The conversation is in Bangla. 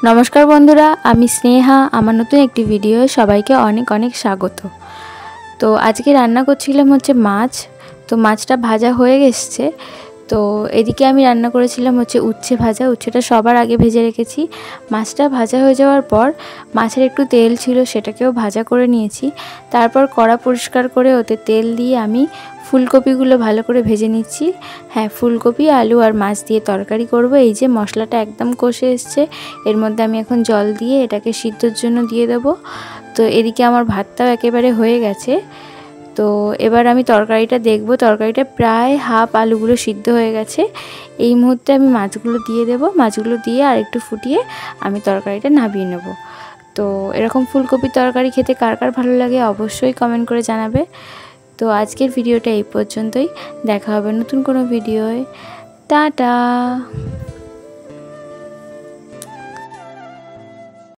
नमस्कार बंधुरा आमी स्नेहा आमार नतून एकटी भिडियो सबाइके अनेक अनेक स्वागत। तो आज के रान्ना करछिलाम होच्छे माछ। तो माछटा भाजा हये गेछे। तो एदिके आमी रान्ना करेछिलाम होच्छे उচ্ছে भाजा। उच्छेटा सबार आगे भेजे रेखेछि। माछटा भाजा हये जाओयार पर माछेर एकटु तेल छिलो सेटाकेও भाजा करे निয়েছি। तारपर कड़ा परिष्कार करे ओते तेल दिए आमी फुलकपिगुलो भालो करे भेजे निচ্ছি। हाँ फुलकपि आलू और माछ दिए तरकारी करब। এই যে মশলাটা একদম কষে এসেছে এর মধ্যে আমি এখন জল দিয়ে এটাকে সিদ্ধর জন্য দিয়ে দেব। তো এদিকে আমার ভাতটাও একেবারে হয়ে গেছে। তো এবার আমি তরকারিটা দেখব। তরকারিটা প্রায় হাফ আলুগুলো সিদ্ধ হয়ে গেছে। এই মুহূর্তে আমি মাছগুলো দিয়ে দেব। মাছগুলো দিয়ে আর একটু ফুটিয়ে আমি তরকারিটা নামিয়ে নেব। তো এরকম ফুলকপি তরকারি খেতে কার কার ভালো লাগে অবশ্যই কমেন্ট করে জানাবে। তো আজকের ভিডিওটা এই পর্যন্তই। দেখা হবে নতুন কোনো ভিডিওয়। টাটা।